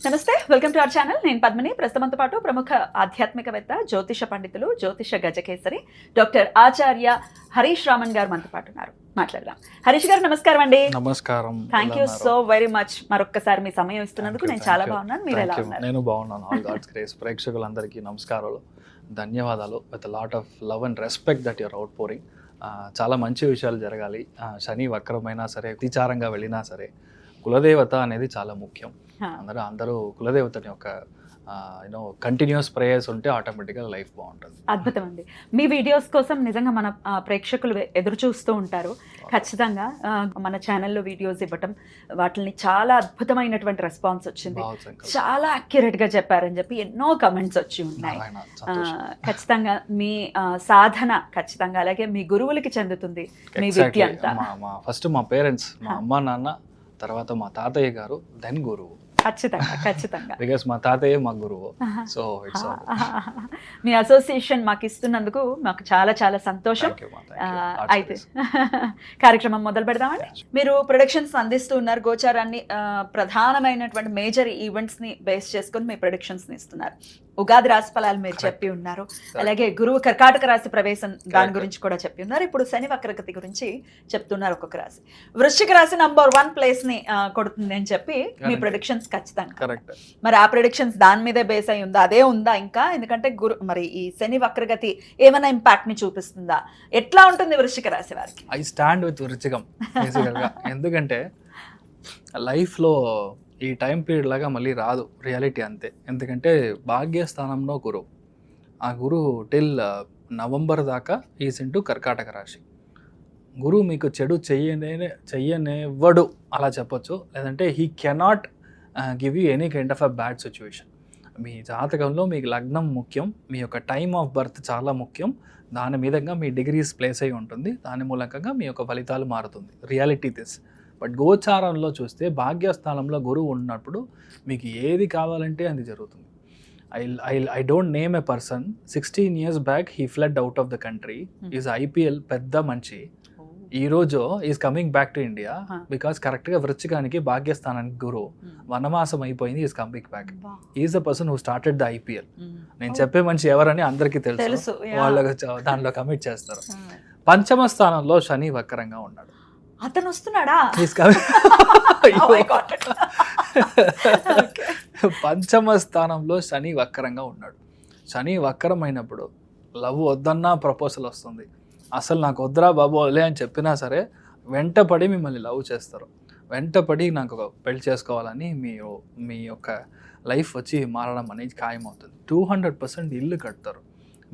నమస్తే, welcome to our channel. నేను పద్మిని. ప్రస్తుతంతో పాటు ప్రముఖ ఆధ్యాత్మికవేత్త, జ్యోతిష పండితులు, జ్యోతిష గజకేసరి డాక్టర్ ఆచార్య హరీష్ రామన్ గారు మనతో పాటు ఉన్నారు. మాట్లాడదాం. హరీష్ గారు నమస్కారం అండి. నమస్కారం. Thank you so very much. మరొక్కసారి మీ సమయం ఇస్తున్నందుకు నేను చాలా బాగున్నాను. మీరు ఎలా ఉన్నారు? నేను బాగున్నాను. All God's grace. ప్రేక్షకులందరికీ నమస్కారాలు, ధన్యవాదాలు. With lot of love and respect that your outpouring. చాలా మంచి విషయాలు జరగాలి. శని వక్రమైనా సరే, అతిచారంగా వెళ్ళినా సరే, కులదేవత అనేది చాలా ముఖ్యం. అందరూ కులదేవతని ఒక కంటిన్యూస్ ప్రేయర్స్ ఉంటే ఆటోమేటిక్గా లైఫ్ బాగుంటుంది. అద్భుతం అండి. మీ వీడియోస్ కోసం నిజంగా మన ప్రేక్షకులు ఎదురు చూస్తూ ఉంటారు. ఖచ్చితంగా మన ఛానల్లో వీడియోస్ ఇవ్వటం, వాటిని చాలా అద్భుతమైనటువంటి రెస్పాన్స్ వచ్చింది. చాలా అక్యురేట్ గా చెప్పారని చెప్పి ఎన్నో కమెంట్స్ వచ్చి ఉన్నాయి. ఖచ్చితంగా మీ సాధన ఖచ్చితంగా అలాగే మీ గురువులకి చెందుతుంది మీ విద్య అంతా. ఫస్ట్ మా పేరెంట్స్, మా అమ్మ నాన్న, తర్వాత మా తాతయ్య గారు, దెన్ గురువు. ఖచ్చితంగా బికాస్ మా తాతయ్య మా గురువు. సో ఇట్స్ మీ అసోసియేషన్ మాకు ఇస్తున్నందుకు మాకు చాలా చాలా సంతోషం. అయితే కార్యక్రమం మొదలు పెడదామండి. మీరు ప్రొడక్షన్స్ అందిస్తూ ఉన్నారు. గోచారాన్ని ప్రధానమైనటువంటి మేజర్ ఈవెంట్స్ ని బేస్ చేసుకుని మీ ప్రొడక్షన్స్ ని ఇస్తున్నారు. ఉగాది రాశి ఫలాలు మీరు చెప్పి ఉన్నారు. అలాగే గురువు కర్కాటక రాశి ప్రవేశం దాని గురించి కూడా చెప్పి ఉన్నారు. ఇప్పుడు శని వక్రగతి గురించి చెప్తున్నారు. ఒక్కొక్క రాశి, వృశ్చిక రాశి నంబర్ 1 ప్లేస్ ని కొడుతుంది అని చెప్పి మీ ప్రొడిక్షన్స్ ఖచ్చితంగా. మరి ఆ ప్రొడిక్షన్స్ దాని మీదే బేస్ అయి ఉందా, అదే ఉందా ఇంకా? ఎందుకంటే మరి ఈ శని వక్రగతి ఏమైనా ఇంపాక్ట్ ని చూపిస్తుందా? ఎట్లా ఉంటుంది వృశ్చిక రాశి వారికి? ఐ స్టాండ్ విత్ వృశ్చికం బేసికల్గా. ఎందుకంటే లైఫ్లో ఈ టైం పీరియడ్ లాగా మళ్ళీ రాదు, రియాలిటీ అంతే. ఎందుకంటే భాగ్యస్థానంలో గురువు, ఆ గురువు టిల్ నవంబర్ దాకా ఈజ్ ఇంటూ కర్కాటక రాశి. గురువు మీకు చెడు చెయ్యనివ్వడు అలా చెప్పొచ్చు. లేదంటే he cannot give you any kind of a bad situation. మీ జాతకంలో మీకు లగ్నం ముఖ్యం, మీ యొక్క టైమ్ ఆఫ్ బర్త్ చాలా ముఖ్యం. దాని మీదంగా మీ డిగ్రీస్ ప్లేస్ అయి ఉంటుంది. దాని మూలంకంగా మీ యొక్క ఫలితాలు మారుతుంది. Reality this. బట్ గోచారంలో చూస్తే భాగ్యస్థానంలో గురువు ఉన్నప్పుడు మీకు ఏది కావాలంటే అది జరుగుతుంది. I don't name a person. 16 years back he flood out of the country. Is IPL పెద్ద మంచి. ఈరోజు is coming back to India because కరెక్ట్గా వృశ్చికానికి భాగ్యస్థానానికి గురువు వనమాసం అయిపోయింది. Is coming back. Is the person who started the IPL. నేను చెప్పే మనిషి ఎవరని అందరికీ తెలుసు. వాళ్ళకి దాంట్లో కమిట్ చేస్తారు. పంచమ స్థానంలో శని వక్రంగా ఉన్నాడు. అతను వస్తున్నాడా? పంచమ స్థానంలో శని వక్రంగా ఉన్నాడు. శని వక్రం అయినప్పుడు లవ్ వద్దన్నా ప్రపోజల్ వస్తుంది. అసలు నాకు వద్దురా బాబు వదిలే అని చెప్పినా సరే వెంటపడి మిమ్మల్ని లవ్ చేస్తారు. వెంటపడి నాకు ఒక పెళ్లి చేసుకోవాలని మీ యొక్క లైఫ్ వచ్చి మారడం అనేది ఖాయమవుతుంది. 200% ఇల్లు కడతారు.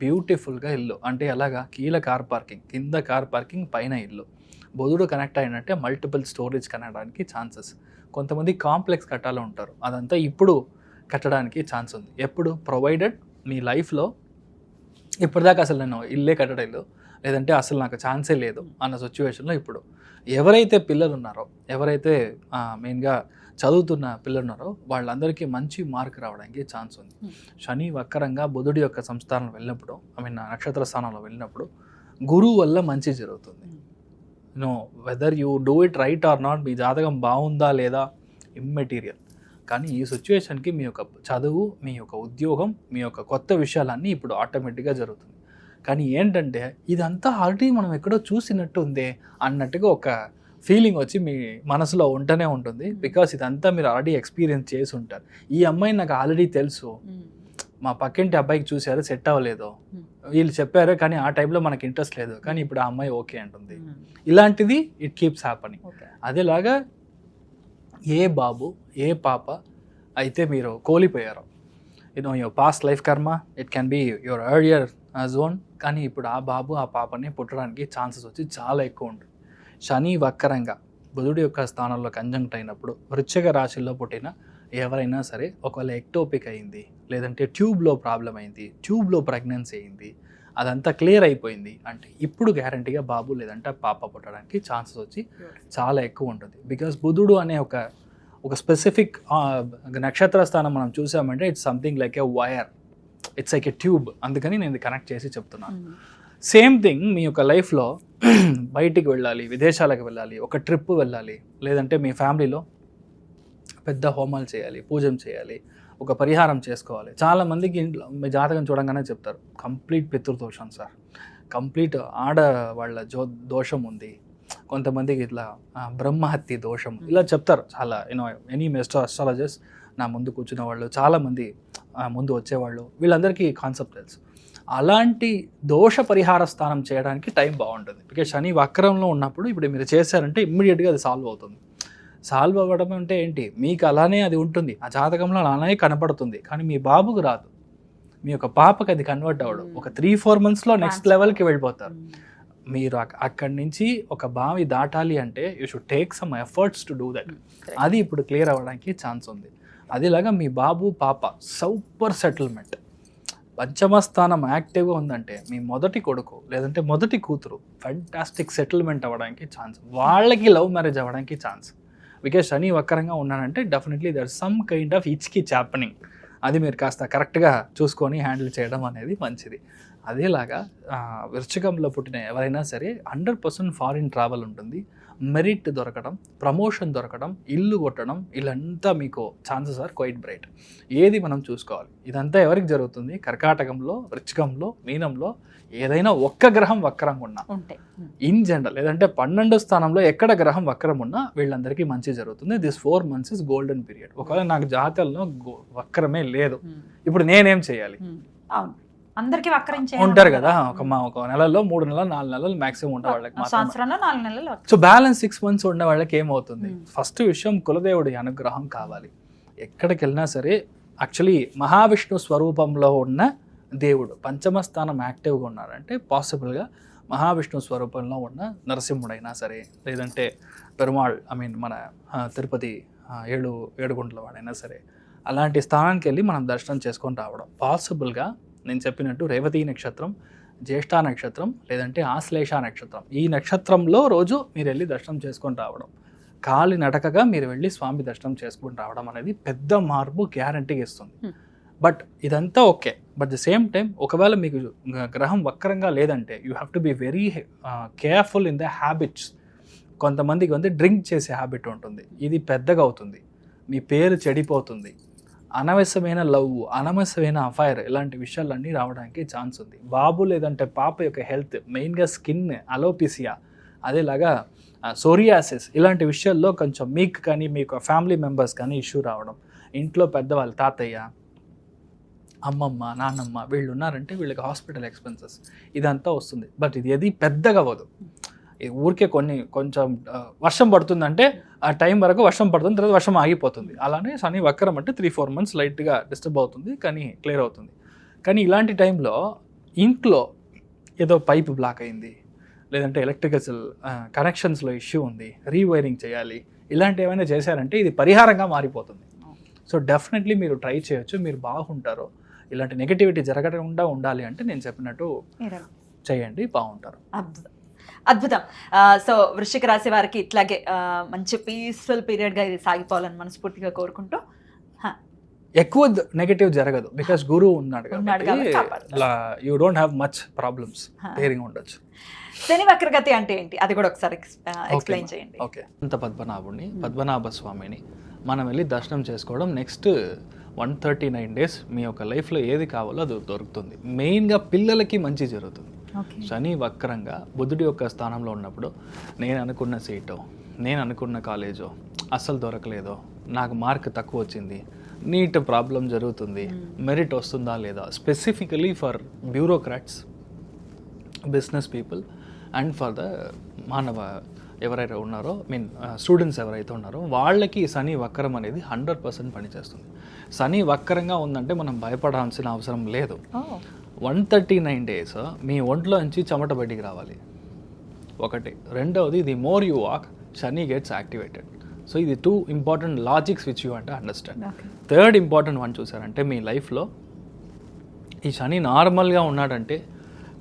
బ్యూటిఫుల్గా ఇల్లు అంటే ఎలాగా? కీల కార్ పార్కింగ్, కింద కార్ పార్కింగ్, పైన ఇల్లు. బుధుడు కనెక్ట్ అయినట్టే మల్టిపుల్ స్టోరేజ్ కనడానికి ఛాన్సెస్. కొంతమంది కాంప్లెక్స్ కట్టాలి ఉంటారు. అదంతా ఇప్పుడు కట్టడానికి ఛాన్స్ ఉంది. ఎప్పుడు? ప్రొవైడెడ్ మీ లైఫ్లో ఇప్పటిదాకా అసలు నేను ఇల్లే కట్టలేదు, లేదంటే అసలు నాకు ఛాన్సే లేదు అన్న సిచ్యువేషన్లో ఇప్పుడు ఎవరైతే పిల్లలు ఉన్నారో, ఎవరైతే మెయిన్గా చదువుతున్న పిల్లలు ఉన్నారో వాళ్ళందరికీ మంచి మార్క్ రావడానికి ఛాన్స్ ఉంది. శని వక్రంగా బుధుడి యొక్క సంస్థానంలో వెళ్ళినప్పుడు, నక్షత్ర స్థానంలో వెళ్ళినప్పుడు గురువు వల్ల మంచి జరుగుతుంది. Whether you do it right or not, మీ జాతకం బాగుందా లేదా ఇమ్మెటీరియల్. కానీ ఈ సిచ్యువేషన్కి మీ యొక్క చదువు, మీ యొక్క ఉద్యోగం, మీ యొక్క కొత్త విషయాలన్నీ ఇప్పుడు ఆటోమేటిక్గా జరుగుతుంది. కానీ ఏంటంటే ఇదంతా ఆల్రెడీ మనం ఎక్కడో చూసినట్టు ఉందే అన్నట్టుగా ఒక ఫీలింగ్ వచ్చి మీ మనసులో ఉంటూనే ఉంటుంది. బికాస్ ఇదంతా మీరు ఆల్రెడీ ఎక్స్పీరియన్స్ చేసి ఉంటారు. ఈ అమ్మాయి నాకు ఆల్రెడీ తెలుసు, మా పక్కింటి అబ్బాయికి చూసారు, సెట్ అవ్వలేదు, వీళ్ళు చెప్పారు కానీ ఆ టైంలో మనకి ఇంట్రెస్ట్ లేదు, కానీ ఇప్పుడు ఆ అమ్మాయి ఓకే అంటుంది. ఇలాంటిది ఇట్ కీప్స్ హ్యాపనింగ్. అదేలాగా ఏ బాబు, ఏ పాప అయితే మీరు కోల్పోయారో, యువర్ పాస్ట్ లైఫ్ కర్మ, it can be your earlier zone, కానీ ఇప్పుడు ఆ బాబు, ఆ పాపని పుట్టడానికి ఛాన్సెస్ వచ్చి చాలా ఎక్కువ ఉంటుంది. శని వక్రంగా బుధుడి యొక్క స్థానంలో కంజంక్ట్ అయినప్పుడు వృశ్చిక రాశిలో పుట్టిన ఎవరైనా సరే ఒకవేళ ఎక్టోపిక్ అయింది, లేదంటే ట్యూబ్లో ప్రాబ్లం అయింది, ట్యూబ్లో ప్రెగ్నెన్సీ అయింది, అదంతా క్లియర్ అయిపోయింది అంటే ఇప్పుడు గ్యారంటీగా బాబు లేదంటే పాప పుట్టడానికి ఛాన్సెస్ వచ్చి చాలా ఎక్కువ ఉంటుంది. బికాస్ బుధుడు అనే ఒక స్పెసిఫిక్ నక్షత్ర స్థానం మనం చూసామంటే it's something like a wire, it's like a tube. అందుకని నేను కనెక్ట్ చేసి చెప్తున్నాను. సేమ్ థింగ్ మీ యొక్క లైఫ్లో బయటికి వెళ్ళాలి, విదేశాలకు వెళ్ళాలి, ఒక ట్రిప్ వెళ్ళాలి, లేదంటే మీ ఫ్యామిలీలో పెద్ద హోమాలు చేయాలి, పూజలు చేయాలి, ఒక పరిహారం చేసుకోవాలి. చాలామందికి ఇంట్లో మీ జాతకం చూడంగానే చెప్తారు కంప్లీట్ పితృదోషం సార్, కంప్లీట్ ఆడవాళ్ళ దోషం ఉంది, కొంతమందికి ఇట్లా బ్రహ్మహత్య దోషం, ఇలా చెప్తారు. చాలా ఎనీ అస్ట్రాలజర్స్ నా ముందు కూర్చున్న వాళ్ళు, చాలామంది ముందు వచ్చేవాళ్ళు, వీళ్ళందరికీ కాన్సెప్ట్ తెలుసు. అలాంటి దోష పరిహార స్థానం చేయడానికి టైం బాగుంటుంది. బికాజ్ శని వక్రంలో ఉన్నప్పుడు ఇప్పుడు మీరు చేశారంటే ఇమ్మీడియట్గా అది సాల్వ్ అవుతుంది. సాల్వ్ అవ్వడం అంటే ఏంటి, మీకు అలానే అది ఉంటుంది, ఆ జాతకంలో అలానే కనపడుతుంది, కానీ మీ బాబుకు రాదు, మీ యొక్క పాపకి అది కన్వర్ట్ అవ్వడం ఒక 3-4 monthsలో నెక్స్ట్ లెవెల్కి వెళ్ళిపోతారు. మీరు అక్కడి నుంచి ఒక బావి దాటాలి అంటే you should take some efforts to do that. అది ఇప్పుడు క్లియర్ అవ్వడానికి ఛాన్స్ ఉంది. అదేలాగా మీ బాబు పాప సూపర్ సెటిల్మెంట్, పంచమ స్థానం యాక్టివ్గా ఉందంటే మీ మొదటి కొడుకు లేదంటే మొదటి కూతురు ఫెంటాస్టిక్ సెటిల్మెంట్ అవ్వడానికి ఛాన్స్, వాళ్ళకి లవ్ మ్యారేజ్ అవ్వడానికి ఛాన్స్. బికాజ్ శని వక్రంగా ఉన్నానంటే definitely there some kind of ఇచ్కి హ్యాపెనింగ్. అది మీరు కాస్త కరెక్ట్గా చూసుకొని హ్యాండిల్ చేయడం అనేది మంచిది. అదేలాగా వృశ్చికంలో పుట్టిన ఎవరైనా సరే 100% ఫారిన్ ట్రావెల్ ఉంటుంది, మెరిట్ దొరకడం, ప్రమోషన్ దొరకడం, ఇల్లు కొట్టడం, ఇలాంతా మీకు ఛాన్సెస్ ఆర్ క్వైట్ బ్రైట్. ఏది మనం చూసుకోవాలి, ఇదంతా ఎవరికి జరుగుతుంది, కర్కాటకంలో, వృశ్చికంలో, మీనంలో ఏదైనా ఒక్క గ్రహం వక్రంగా ఉన్నా ఇన్ జనరల్, లేదంటే 12వ స్థానంలో ఎక్కడ గ్రహం వక్రం ఉన్నా వీళ్ళందరికీ మంచి జరుగుతుంది. This 4 months is golden period. ఒకవేళ నాకు జాతకంలో వక్రమే లేదు, ఇప్పుడు నేనేం చేయాలి? అందరికి వక్రించే ఉంటారు కదా, ఒక నెలలో 3 నెలలు 4 నెలలు మాక్సిమం ఉండే వాళ్ళకి, సంవత్సరంలో 4 నెలలు. సో బ్యాలెన్స్ 6 months ఉండే వాళ్ళకి ఏమవుతుంది, ఫస్ట్ విషయం కులదేవుడి అనుగ్రహం కావాలి. ఎక్కడికి వెళ్ళినా సరే యాక్చువల్లీ మహావిష్ణు స్వరూపంలో ఉన్న దేవుడు పంచమ స్థానం యాక్టివ్గా ఉన్నారంటే పాసిబుల్గా మహావిష్ణు స్వరూపంలో ఉన్న నరసింహుడైనా సరే, లేదంటే పెరుమాళ్ మన తిరుపతి ఏడుగుంట్ల వాడైనా సరే, అలాంటి స్థానానికి వెళ్ళి మనం దర్శనం చేసుకొని రావడం. పాసిబుల్గా నేను చెప్పినట్టు రేవతి నక్షత్రం, జ్యేష్ఠ నక్షత్రం, లేదంటే ఆశ్లేష నక్షత్రం, ఈ నక్షత్రంలో రోజు మీరు వెళ్ళి దర్శనం చేసుకొని రావడం, కాలి నడకగా మీరు వెళ్ళి స్వామి దర్శనం చేసుకొని రావడం అనేది పెద్ద మార్పు గ్యారంటీగా ఇస్తుంది. బట్ ఇదంతా okay, but the same time ఒకవేళ మీకు గ్రహం వక్రంగా లేదంటే you have to be very careful in the habits. కొంతమందికి డ్రింక్ చేసే హ్యాబిట్ ఉంటుంది, ఇది పెద్దగా అవుతుంది, మీ పేరు చెడిపోతుంది, అనవసరమైన లవ్, అనవసరమైన అఫైర్, ఇలాంటి విషయాలన్నీ రావడానికి ఛాన్స్ ఉంది. బాబు లేదంటే పాప యొక్క హెల్త్, మెయిన్గా స్కిన్ అలోపిసియా, అదేలాగా సోరియాసిస్, ఇలాంటి విషయాల్లో కొంచెం మీకు కానీ మీకు ఫ్యామిలీ మెంబర్స్ కానీ ఇష్యూ రావడం, ఇంట్లో పెద్దవాళ్ళు తాతయ్య, అమ్మమ్మ, నాన్నమ్మ వీళ్ళు ఉన్నారంటే వీళ్ళకి హాస్పిటల్ ఎక్స్పెన్సెస్ ఇదంతా వస్తుంది. బట్ ఇది ఏది పెద్దగా అవ్వదు, ఊరికే కొంచెం వర్షం పడుతుందంటే ఆ టైం వరకు వర్షం పడుతుంది, తర్వాత వర్షం ఆగిపోతుంది. అలానే శని వక్రం అంటే 3-4 months లైట్గా డిస్టర్బ్ అవుతుంది, కానీ క్లియర్ అవుతుంది. కానీ ఇలాంటి టైంలో ఇంట్లో ఏదో పైప్ బ్లాక్ అయింది, లేదంటే ఎలక్ట్రికల్ కనెక్షన్స్లో ఇష్యూ ఉంది, రీవైరింగ్ చేయాలి, ఇలాంటి ఏమైనా చేశారంటే ఇది పరిహారంగా మారిపోతుంది. సో డెఫినెట్లీ మీరు ట్రై చేయొచ్చు, మీరు బాగుంటారు. ఇలాంటి నెగటివిటీ జరగకుండా ఉండాలి అంటే నేను చెప్పినట్టు చేయండి, బాగుంటారు. అద్భుతం. సో వృశ్చిక రాశి వారికి ఇట్లాగే మంచి పీస్ఫుల్ పీరియడ్గా ఇది సాగిపోవాలని మనస్ఫూర్తిగా కోరుకుంటూ, ఎక్కువ నెగటివ్ జరగదు బికాస్ గురువు ఉన్నాడు కాబట్టి you don't have much problems, ధైర్యంగా ఉండొచ్చు. శని వక్రగతి అంటే ఏంటి, అది కూడా ఒకసారి ఎక్స్ప్లెయిన్ చేయండి. ఓకే, అంత పద్మనాభుడిని, పద్మనాభ స్వామిని మనం వెళ్ళి దర్శనం చేసుకోవడం, నెక్స్ట్ 139 days మీ యొక్క లైఫ్లో ఏది కావాలో అది దొరుకుతుంది. మెయిన్గా పిల్లలకి మంచి జరుగుతుంది. శని వక్రంగా బుధుడి యొక్క స్థానంలో ఉన్నప్పుడు నేను అనుకున్న సీటో, నేను అనుకున్న కాలేజో అస్సలు దొరకలేదో, నాకు మార్క్ తక్కువ వచ్చింది, నీట్ ప్రాబ్లం జరుగుతుంది, మెరిట్ వస్తుందా లేదా, specifically for bureaucrats, business people and for the మానవ ఎవరైతే ఉన్నారో స్టూడెంట్స్ ఎవరైతే ఉన్నారో వాళ్ళకి శని వక్రం అనేది 100% పనిచేస్తుంది. శని వక్రంగా ఉందంటే మనం భయపడాల్సిన అవసరం లేదు. 139 days మీ ఒంట్లో నుంచి చెమట బయటికి రావాలి ఒకటి. రెండవది, the more you walk Shani gets activated. So ఇది 2 important లాజిక్స్ విచ్ యూ అంటే అండర్స్టాండ్. థర్డ్ ఇంపార్టెంట్ వన్ చూసారంటే మీ లైఫ్లో ఈ శని నార్మల్గా ఉన్నాడంటే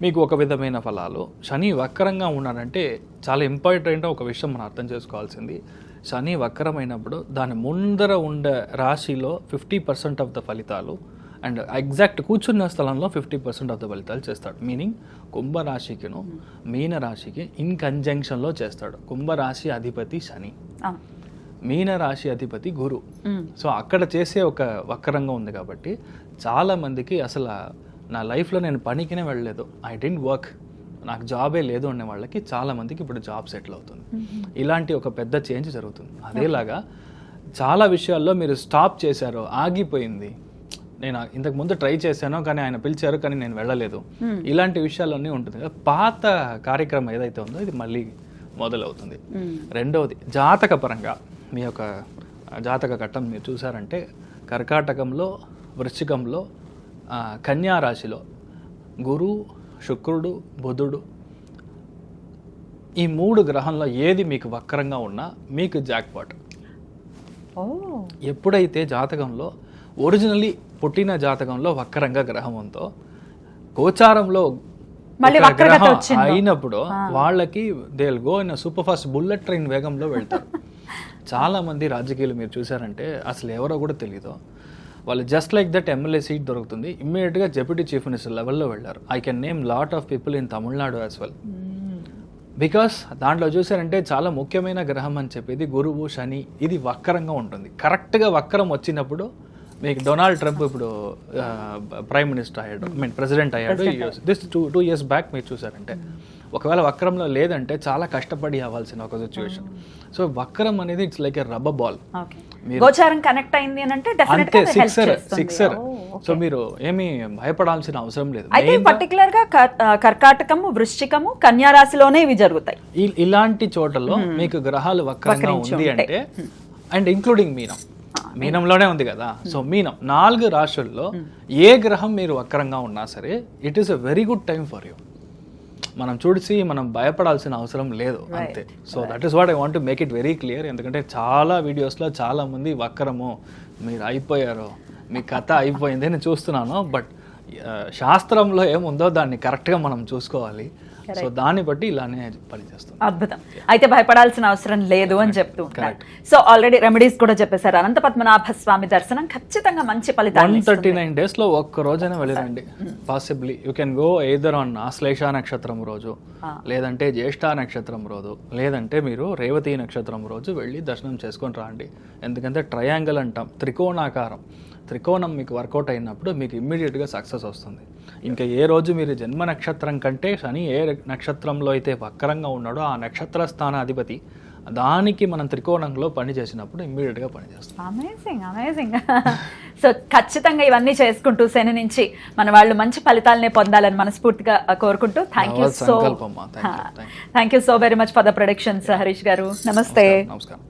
మీకు ఒక విధమైన ఫలాలు, శని వక్రంగా ఉన్నాడంటే చాలా ఇంపార్టెంట్ ఒక విషయం మనం అర్థం చేసుకోవాల్సింది. శని వక్రమైనప్పుడు దాని ముందర ఉండే రాశిలో 50% ఆఫ్ ద ఫలితాలు అండ్ ఎగ్జాక్ట్ కూర్చున్న స్థలంలో 50% ఆఫ్ ద ఫలితాలు చేస్తాడు. మీనింగ్ కుంభరాశికిను మీనరాశికి ఇన్ కంజంక్షన్లో చేస్తాడు. కుంభరాశి అధిపతి శని, మీన రాశి అధిపతి గురు. సో అక్కడ చేసే ఒక వక్రంగా ఉంది కాబట్టి చాలా మందికి అసలు నా లైఫ్లో నేను పనికినే వెళ్ళలేదు, ఐ డెంట్ వర్క్, నాకు జాబే లేదు అనే వాళ్ళకి చాలా మందికి ఇప్పుడు జాబ్ సెటిల్ అవుతుంది. ఇలాంటి ఒక పెద్ద చేంజ్ జరుగుతుంది. అదేలాగా చాలా విషయాల్లో మీరు స్టాప్ చేశారు, ఆగిపోయింది, నేను ఇంతకు ముందు ట్రై చేశాను కానీ ఆయన పిలిచారు కానీ నేను వెళ్ళలేదు, ఇలాంటి విషయాలన్నీ ఉంటుంది కదా. పాత కార్యక్రమం ఏదైతే ఉందో ఇది మళ్ళీ మొదలవుతుంది. రెండవది జాతక పరంగా మీ యొక్క జాతక ఘట్టం మీరు చూసారంటే కర్కాటకంలో, వృశ్చికంలో, కన్యా రాశిలో గురు, శుక్రుడు, బుధుడు, ఈ 3 గ్రహంలో ఏది మీకు వక్రంగా ఉన్నా మీకు జాక్పాట్. ఎప్పుడైతే జాతకంలో ఒరిజినల్లీ పుట్టిన జాతకంలో వక్రంగా గ్రహం ఉందో గోచారంలో గ్రహం అయినప్పుడు వాళ్ళకి they will go in super fast bullet train వేగంలో వెళ్తారు. చాలా మంది రాజకీయాలు మీరు చూసారంటే అసలు ఎవరో కూడా తెలియదు, వాళ్ళు just like that MLA seat దొరుకుతుంది, ఇమ్మీడియట్గా డెప్యూటీ చీఫ్ మినిస్టర్ లెవెల్లో వెళ్ళారు. I can name lot of people in Tamil Nadu as well. Because దాంట్లో చూసారంటే చాలా ముఖ్యమైన గ్రహం అని చెప్పేది గురువు, శని, ఇది వక్రంగా ఉంటుంది. కరెక్ట్గా వక్రం వచ్చినప్పుడు మీకు డొనాల్డ్ ట్రంప్ ఇప్పుడు ప్రైమ్ మినిస్టర్ అయ్యాడు, ప్రెసిడెంట్ అయ్యాడు. దిస్ టూ ఇయర్స్ బ్యాక్ మీరు చూసారంటే ఒకవేళ వక్రంలో లేదంటే చాలా కష్టపడి అవ్వాల్సిన ఒక సిచ్యువేషన్. సో వక్రం అనేది it's like a rubber ball. గోచారం కనెక్ట్ అయింది అని అంటే అంతే, సిక్సర్. సో మీరు ఏమీ భయపడాల్సిన అవసరం లేదు. అయితే పర్టికులర్ గా కర్కాటకము, వృశ్చికము, కన్యా రాశిలోనే ఇవి జరుగుతాయి. ఇలాంటి చోటల్లో మీకు గ్రహాలు వక్రంగా ఉంది అంటే, అండ్ ఇంక్లూడింగ్ మీనంలోనే ఉంది కదా. సో మీనం 4 రాశుల్లో ఏ గ్రహం మీరు వక్రంగా ఉన్నా సరే it is a very good time for you. మనం చూసి మనం భయపడాల్సిన అవసరం లేదు అంతే. So that is what I want to make it very clear. ఎందుకంటే చాలా వీడియోస్లో చాలా మంది వక్రము, మీరు అయిపోయారు, మీ కథ అయిపోయింది అని చూస్తున్నాను. బట్ శాస్త్రంలో ఏముందో దాన్ని కరెక్ట్గా మనం చూసుకోవాలి. సో దాన్ని బట్టి ఇలానే పనిచేస్తుంది. అద్భుతం. అయితే భయపడాల్సిన అవసరం లేదు అని చెప్తూ ఉంటారు. సో ఆల్రెడీ రెమెడీస్ కూడా చెప్పేశారు. అనంత పద్మనాభ స్వామి దర్శనం ఖచ్చితంగా మంచి ఫలితాలు. 139 days లో ఒక్క రోజైనా వెళ్ళిరండి. Possibly you can go either on Ashlesha నక్షత్రం రోజు, లేదంటే జ్యేష్ఠ నక్షత్రం రోజు, లేదంటే మీరు రేవతి నక్షత్రం రోజు వెళ్ళి దర్శనం చేసుకొని రండి. ఎందుకంటే ట్రయాంగిల్ అంటాం, త్రికోణాకారం. త్రికోణం మీకు వర్కౌట్ అయినప్పుడు మీకు ఇమ్మీడియట్గా సక్సెస్ వస్తుంది. ఇంకా ఏ రోజు మీరు జన్మ నక్షత్రం కంటే శని ఏ నక్షత్రంలో అయితే వక్రంగా ఉన్నాడో ఆ నక్షత్ర స్థానాధిపతి దానికి మనం త్రికోణంలో పని చేసినప్పుడు ఇమ్మీడియట్గా పనిచేస్తాం. అమేజింగ్. సో ఖచ్చితంగా ఇవన్నీ చేసుకుంటూ శని నుంచి మన వాళ్ళు మంచి ఫలితాలనే పొందాలని మనస్ఫూర్తిగా కోరుకుంటూ thank you so very much for the productions Harish గారు. నమస్తే. నమస్కారం.